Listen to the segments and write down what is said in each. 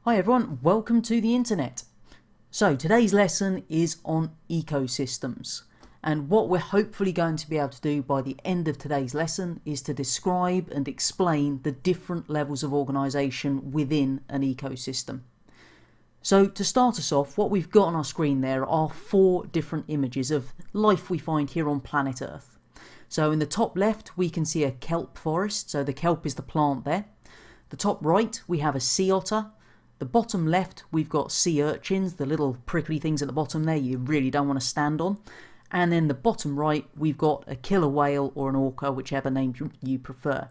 Hi everyone, welcome to the internet. So today's lesson is on ecosystems, and what we're hopefully going to be able to do by the end of today's lesson is to describe and explain the different levels of organisation within an ecosystem. So to start us off, what we've got on our screen there are 4 different images of life we find here on planet Earth. So in the top left we can see a kelp forest, so the kelp is the plant there. The top right we have a sea otter. The bottom left we've got sea urchins, the little prickly things at the bottom there you really don't want to stand on. And then the bottom right we've got a killer whale or an orca, whichever name you prefer.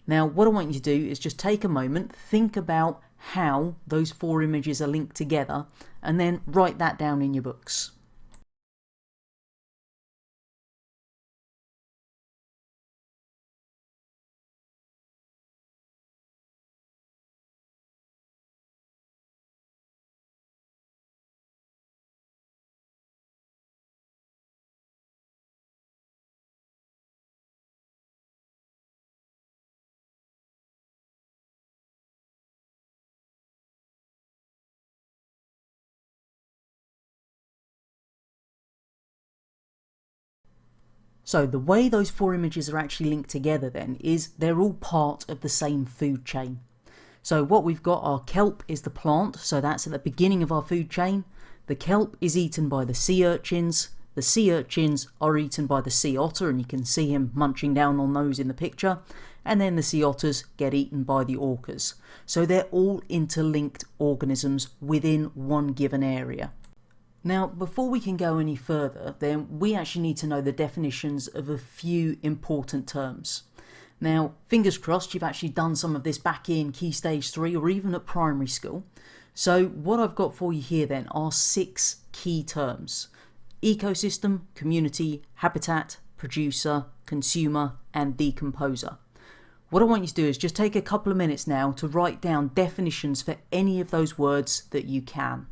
Now what I want you to do is just take a moment, think about how those 4 images are linked together, and then write that down in your books. So the way those 4 images are actually linked together then is they're all part of the same food chain. So what we've got, our kelp is the plant, so that's at the beginning of our food chain. The kelp is eaten by the sea urchins are eaten by the sea otter, and you can see him munching down on those in the picture, and then the sea otters get eaten by the orcas. So they're all interlinked organisms within one given area. Now, before we can go any further, then we actually need to know the definitions of a few important terms. Now, fingers crossed you've actually done some of this back in Key Stage 3 or even at primary school. So what I've got for you here then are 6 key terms: ecosystem, community, habitat, producer, consumer, and decomposer. What I want you to do is just take a couple of minutes now to write down definitions for any of those words that you can.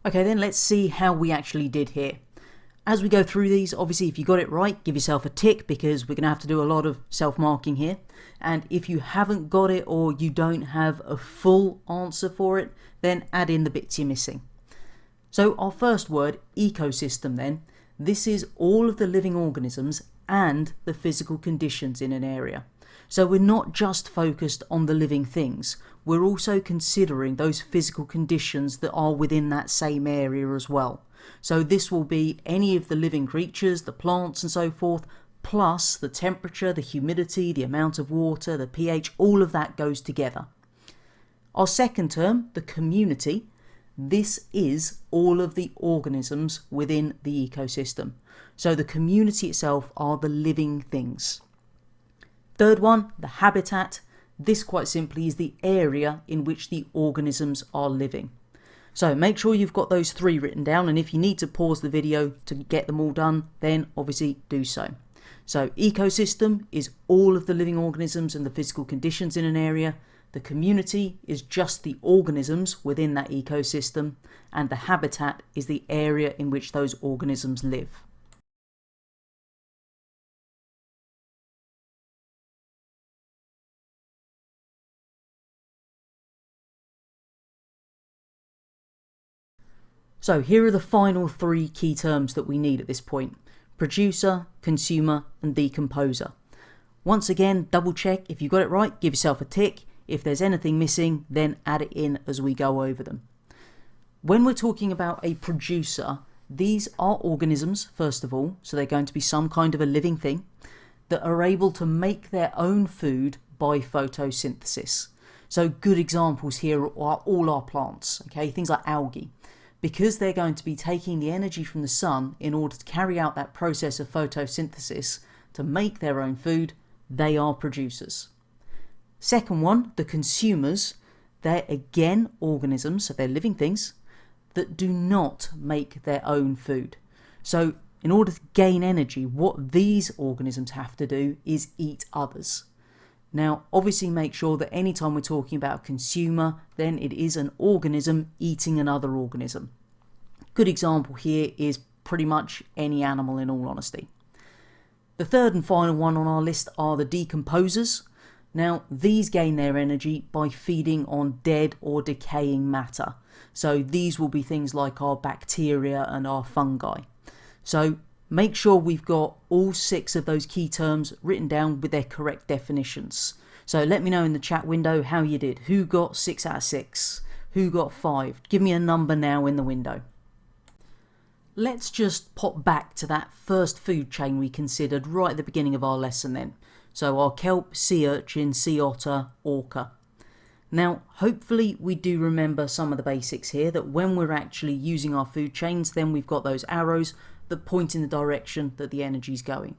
Okay, then let's see how we actually did here. As we go through these, obviously if you got it right, give yourself a tick, because we're going to have to do a lot of self-marking here. And if you haven't got it or you don't have a full answer for it, then add in the bits you're missing. So our first word, ecosystem then, this is all of the living organisms and the physical conditions in an area. So we're not just focused on the living things, we're also considering those physical conditions that are within that same area as well. So this will be any of the living creatures, the plants and so forth, plus the temperature, the humidity, the amount of water, the pH, all of that goes together. Our second term, the community, this is all of the organisms within the ecosystem. So the community itself are the living things. Third one, the habitat. This quite simply is the area in which the organisms are living. So make sure you've got those three written down, and if you need to pause the video to get them all done, then obviously do so. So ecosystem is all of the living organisms and the physical conditions in an area. The community is just the organisms within that ecosystem, and the habitat is the area in which those organisms live. So here are the final three key terms that we need at this point: producer, consumer, and decomposer. Once again, double check if you got it right, give yourself a tick. If there's anything missing, then add it in as we go over them. When we're talking about a producer, these are organisms, first of all, so they're going to be some kind of a living thing that are able to make their own food by photosynthesis. So good examples here are all our plants, okay, things like algae. Because they're going to be taking the energy from the sun in order to carry out that process of photosynthesis to make their own food, they are producers. Second one, the consumers, they're again organisms, so they're living things that do not make their own food. So in order to gain energy, what these organisms have to do is eat others. Now, obviously make sure that anytime we're talking about a consumer, then it is an organism eating another organism. Good example here is pretty much any animal, in all honesty. The third and final one on our list are the decomposers. Now, these gain their energy by feeding on dead or decaying matter. So these will be things like our bacteria and our fungi. So make sure we've got all 6 of those key terms written down with their correct definitions. So let me know in the chat window how you did. Who got 6 out of 6? Who got 5? Give me a number now in the window. Let's just pop back to that first food chain we considered right at the beginning of our lesson then. So our kelp, sea urchin, sea otter, orca. Now, hopefully we do remember some of the basics here, that when we're actually using our food chains, then we've got those arrows that point in the direction that the energy is going.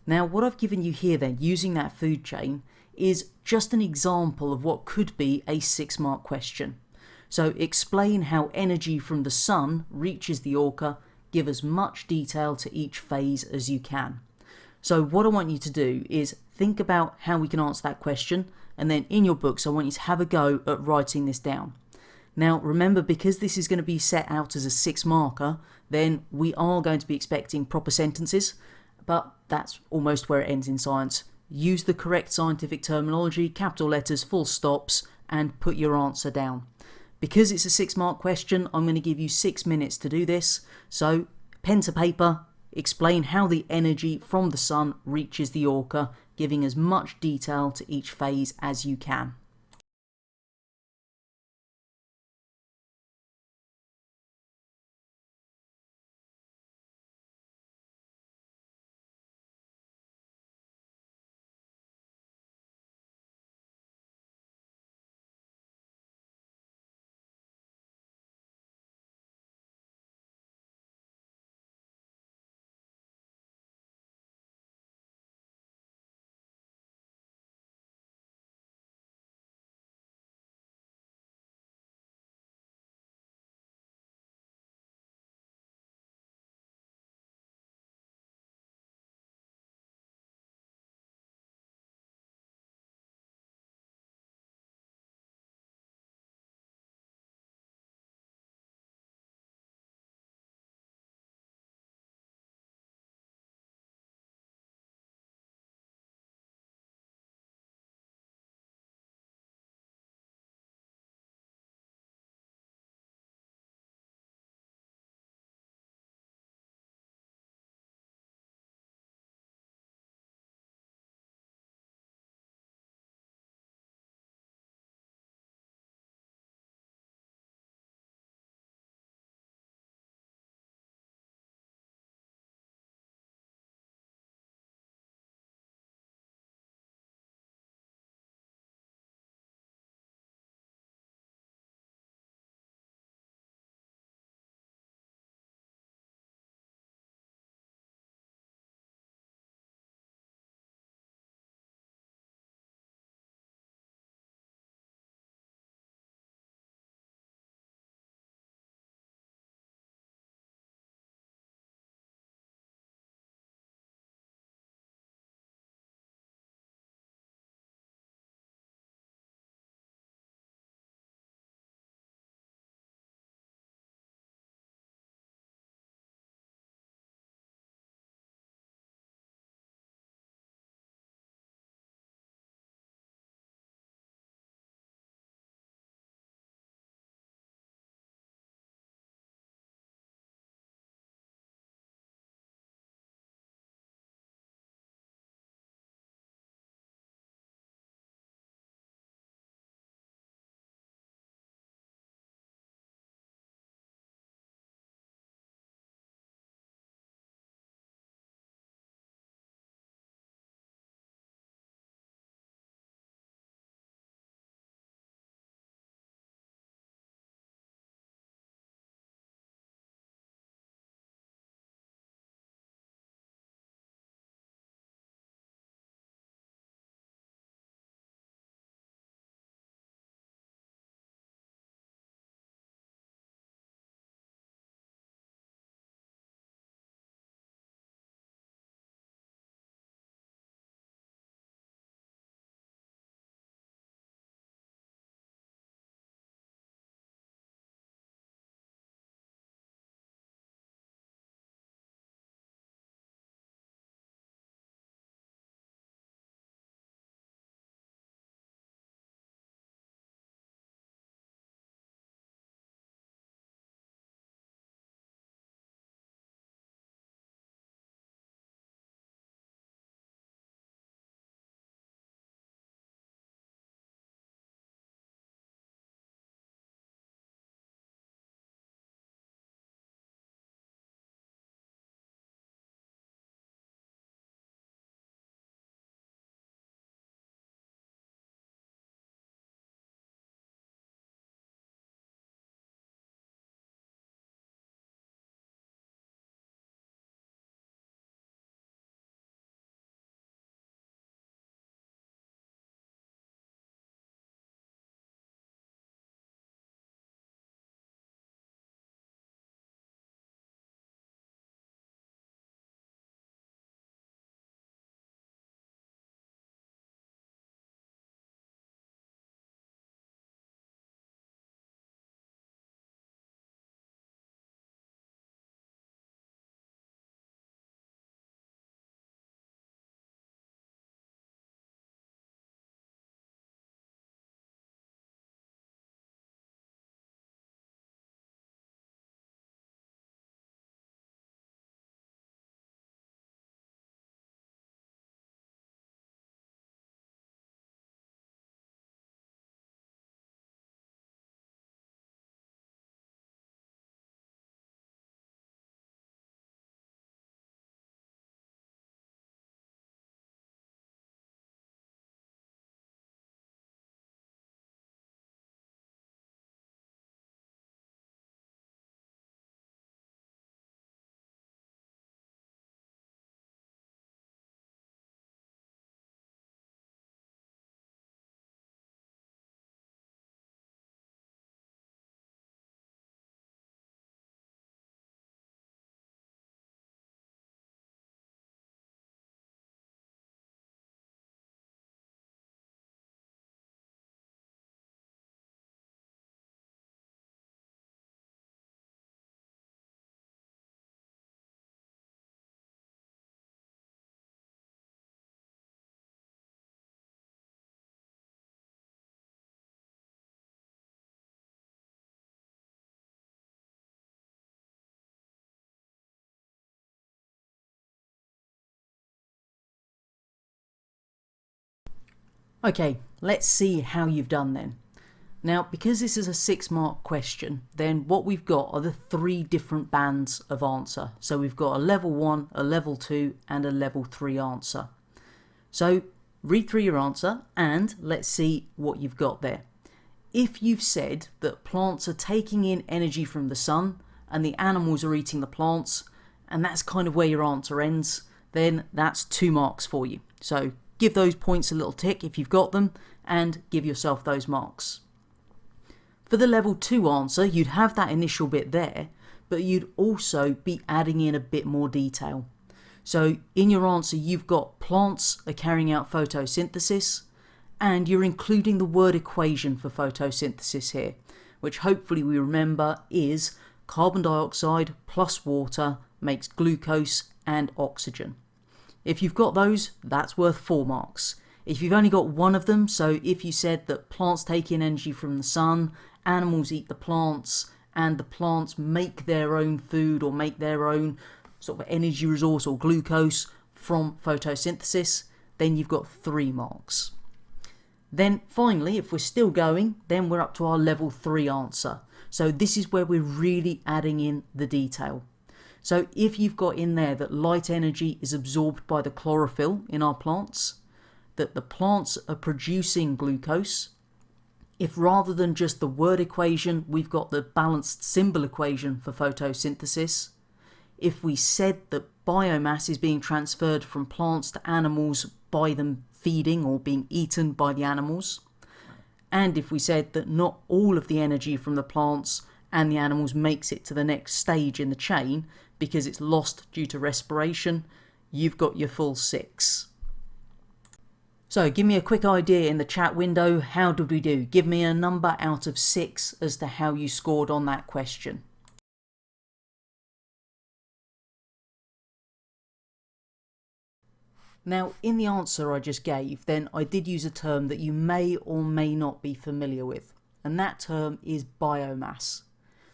Now, what I've given you here then, using that food chain, is just an example of what could be a 6-mark question. So explain how energy from the sun reaches the orca, give as much detail to each phase as you can. So what I want you to do is think about how we can answer that question, and then in your books I want you to have a go at writing this down. Now remember, because this is going to be set out as a 6-marker, then we are going to be expecting proper sentences, but that's almost where it ends in science. Use the correct scientific terminology, capital letters, full stops, and put your answer down. Because it's a 6-mark question, I'm going to give you 6 minutes to do this. So pen to paper, explain how the energy from the sun reaches the orca, giving as much detail to each phase as you can. Okay, let's see how you've done then. Now, because this is a 6-mark question, then what we've got are the 3 different bands of answer. So we've got a level 1, a level 2, and a level 3 answer. So read through your answer and let's see what you've got there. If you've said that plants are taking in energy from the sun and the animals are eating the plants, and that's kind of where your answer ends, then that's 2 marks for you. So give those points a little tick if you've got them and give yourself those marks. For the level 2 answer, you'd have that initial bit there, but you'd also be adding in a bit more detail. So in your answer, you've got plants are carrying out photosynthesis, and you're including the word equation for photosynthesis here, which hopefully we remember is carbon dioxide plus water makes glucose and oxygen. If you've got those, that's worth 4 marks. If you've only got one of them, so if you said that plants take in energy from the sun, animals eat the plants, and the plants make their own food or make their own sort of energy resource or glucose from photosynthesis, then you've got 3 marks. Then finally, if we're still going, then we're up to our level 3 answer. So this is where we're really adding in the detail. So if you've got in there that light energy is absorbed by the chlorophyll in our plants, that the plants are producing glucose, if rather than just the word equation, we've got the balanced symbol equation for photosynthesis, if we said that biomass is being transferred from plants to animals by them feeding or being eaten by the animals, and if we said that not all of the energy from the plants and the animals makes it to the next stage in the chain because it's lost due to respiration, you've got your full 6. So give me a quick idea in the chat window, how did we do? Give me a number out of 6 as to how you scored on that question. Now, in the answer I just gave, then I did use a term that you may or may not be familiar with, and that term is biomass.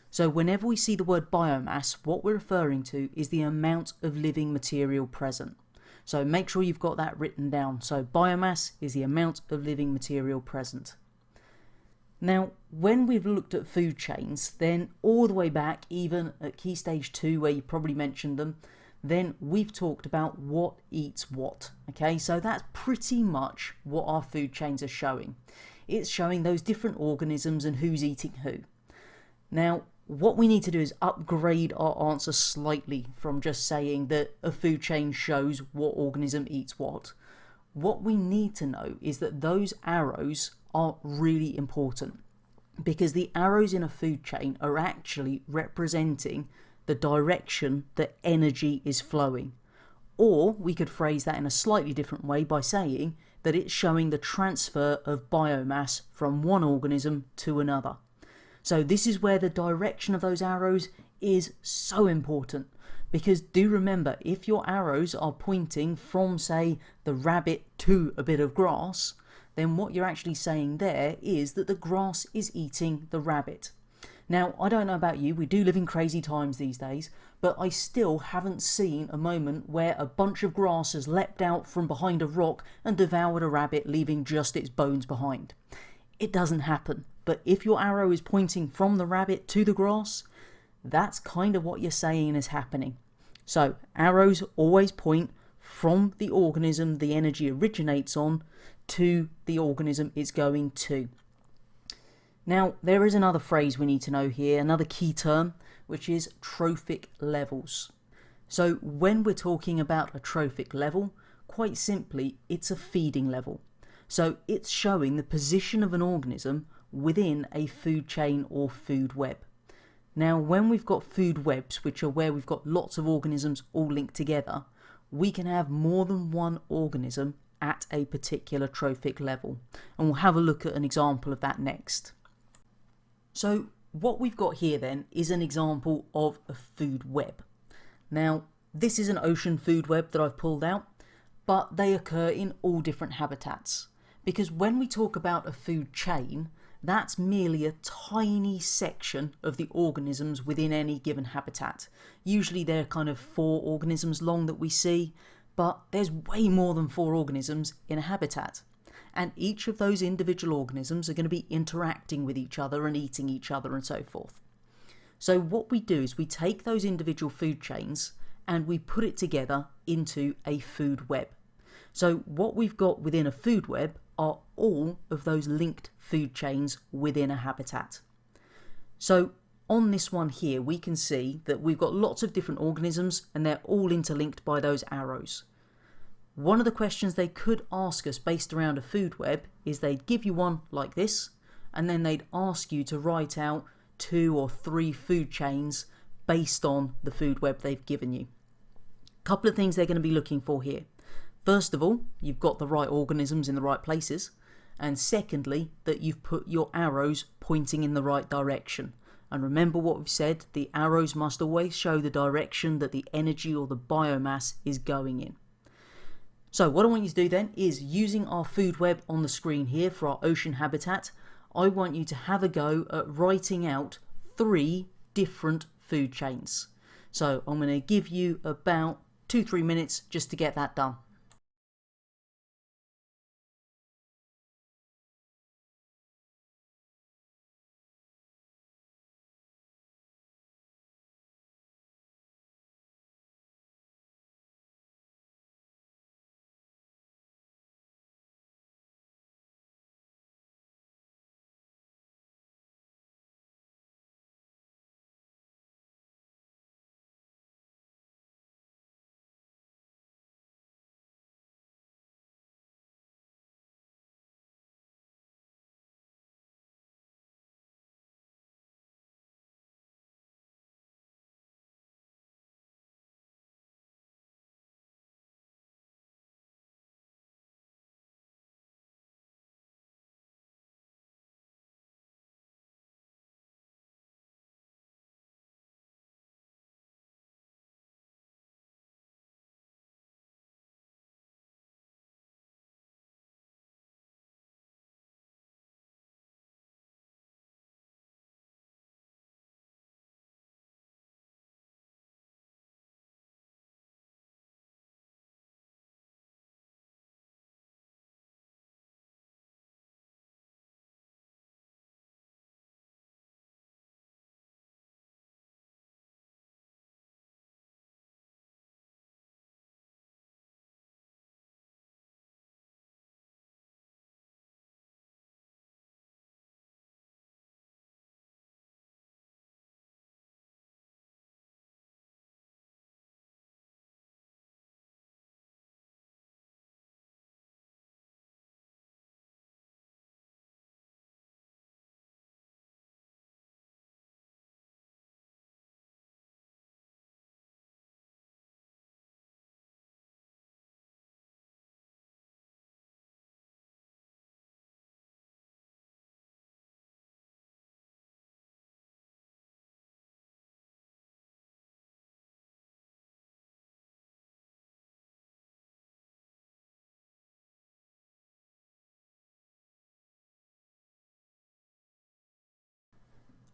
So whenever we see the word biomass, what we're referring to is the amount of living material present. So make sure you've got that written down. So biomass is the amount of living material present. Now, when we've looked at food chains, then all the way back, even at key stage 2, where you probably mentioned them, then we've talked about what eats what. Okay, so that's pretty much what our food chains are showing. It's showing those different organisms and who's eating who. Now, what we need to do is upgrade our answer slightly from just saying that a food chain shows what organism eats what. What we need to know is that those arrows are really important, because the arrows in a food chain are actually representing the direction that energy is flowing. Or we could phrase that in a slightly different way by saying that it's showing the transfer of biomass from one organism to another. So this is where the direction of those arrows is so important, because do remember, if your arrows are pointing from, say, the rabbit to a bit of grass, then what you're actually saying there is that the grass is eating the rabbit. Now, I don't know about you, we do live in crazy times these days, but I still haven't seen a moment where a bunch of grass has leapt out from behind a rock and devoured a rabbit, leaving just its bones behind. It doesn't happen. But if your arrow is pointing from the rabbit to the grass, that's kind of what you're saying is happening. So arrows always point from the organism the energy originates on to the organism it's going to. Now, there is another phrase we need to know here, another key term, which is trophic levels. So when we're talking about a trophic level, quite simply, it's a feeding level. So it's showing the position of an organism within a food chain or food web. Now, when we've got food webs, which are where we've got lots of organisms all linked together, we can have more than one organism at a particular trophic level. And we'll have a look at an example of that next. So what we've got here then is an example of a food web. Now, this is an ocean food web that I've pulled out, but they occur in all different habitats. Because when we talk about a food chain, that's merely a tiny section of the organisms within any given habitat. Usually they're kind of 4 organisms long that we see, but there's way more than 4 organisms in a habitat. and each of those individual organisms are going to be interacting with each other and eating each other and so forth. So what we do is we take those individual food chains and we put it together into a food web. So what we've got within a food web are all of those linked food chains within a habitat. So on this one here, we can see that we've got lots of different organisms and they're all interlinked by those arrows. One of the questions they could ask us based around a food web is they'd give you one like this, and then they'd ask you to write out 2 or 3 food chains based on the food web they've given you. A couple of things they're going to be looking for here. First of all, you've got the right organisms in the right places, and secondly, that you've put your arrows pointing in the right direction. And remember what we've said, the arrows must always show the direction that the energy or the biomass is going in. So what I want you to do then is, using our food web on the screen here for our ocean habitat, I want you to have a go at writing out 3 different food chains. So I'm going to give you about 2-3 minutes just to get that done.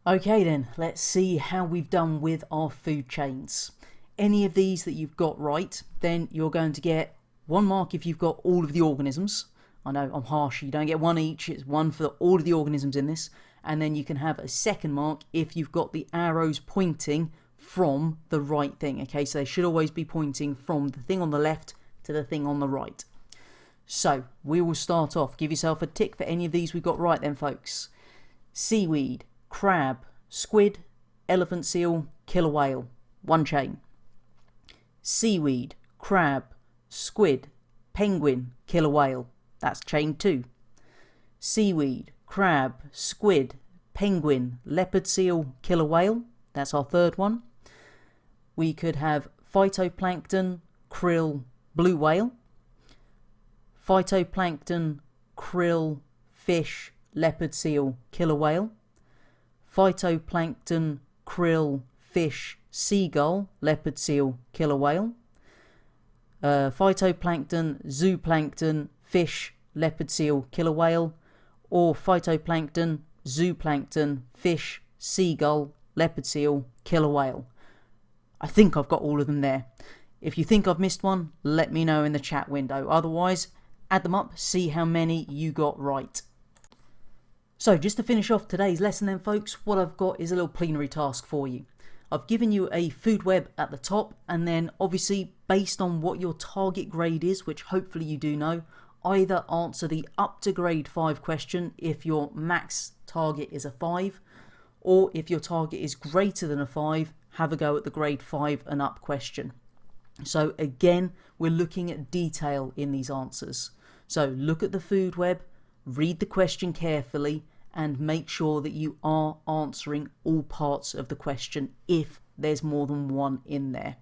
Okay then, let's see how we've done with our food chains. Any of these that you've got right, then you're going to get 1 mark if you've got all of the organisms. I know I'm harsh, you don't get 1 each, it's 1 for all of the organisms in this. And then you can have a 2nd mark if you've got the arrows pointing from the right thing. Okay, so they should always be pointing from the thing on the left to the thing on the right. So we will start off. Give yourself a tick for any of these we've got right then, folks. Seaweed, crab, squid, elephant seal, killer whale. 1 chain. Seaweed, crab, squid, penguin, killer whale. That's chain 2. Seaweed, crab, squid, penguin, leopard seal, killer whale. That's our 3rd one. We could have phytoplankton, krill, blue whale. Phytoplankton, krill, fish, leopard seal, killer whale. Phytoplankton, krill, fish, seagull, leopard seal, killer whale. Phytoplankton, zooplankton, fish, leopard seal, killer whale. Or phytoplankton, zooplankton, fish, seagull, leopard seal, killer whale. I think I've got all of them there. If you think I've missed one, let me know in the chat window. Otherwise, add them up, see how many you got right. So just to finish off today's lesson then folks, what I've got is a little plenary task for you. I've given you a food web at the top, and then obviously based on what your target grade is, which hopefully you do know, either answer the up to grade 5 question if your max target is a 5, or if your target is greater than a 5, have a go at the grade 5 and up question. So again, we're looking at detail in these answers. So look at the food web, read the question carefully, and make sure that you are answering all parts of the question if there's more than one in there.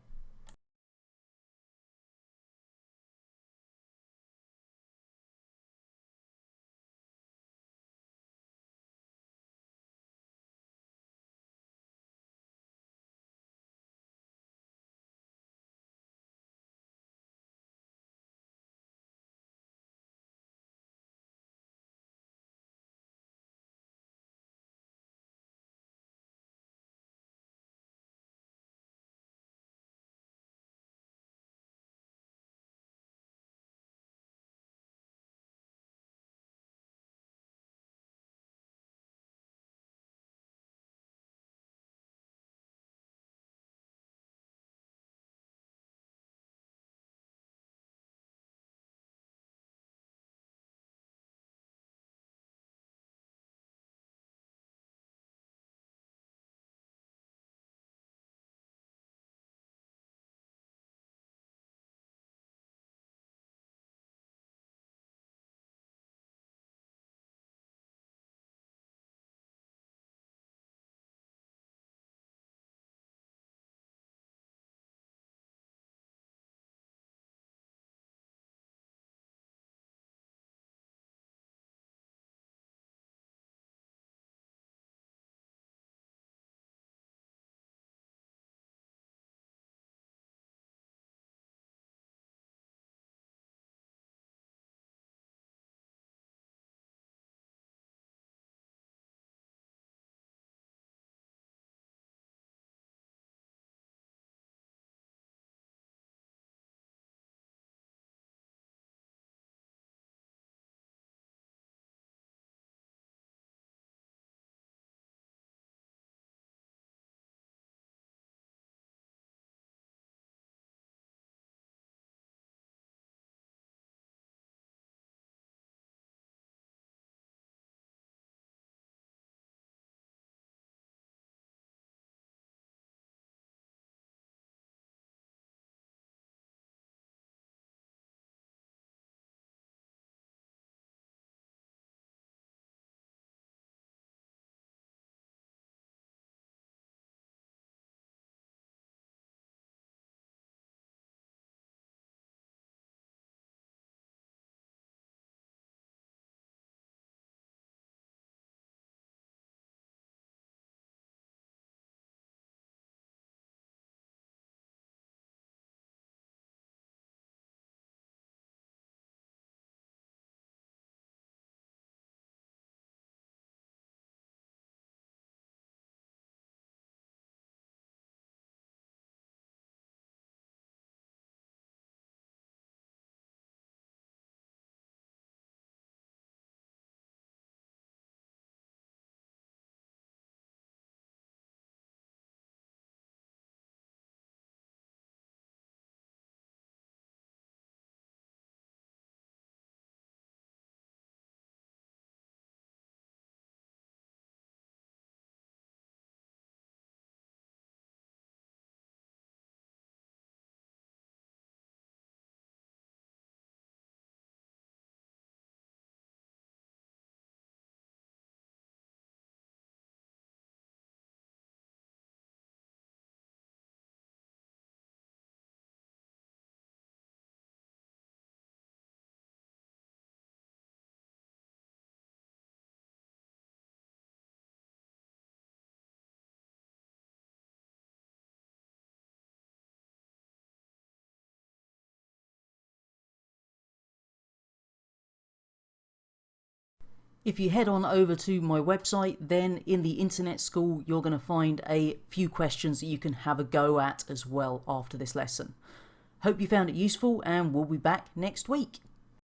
If you head on over to my website, then in the Internet School, you're going to find a few questions that you can have a go at as well after this lesson. Hope you found it useful, and we'll be back next week.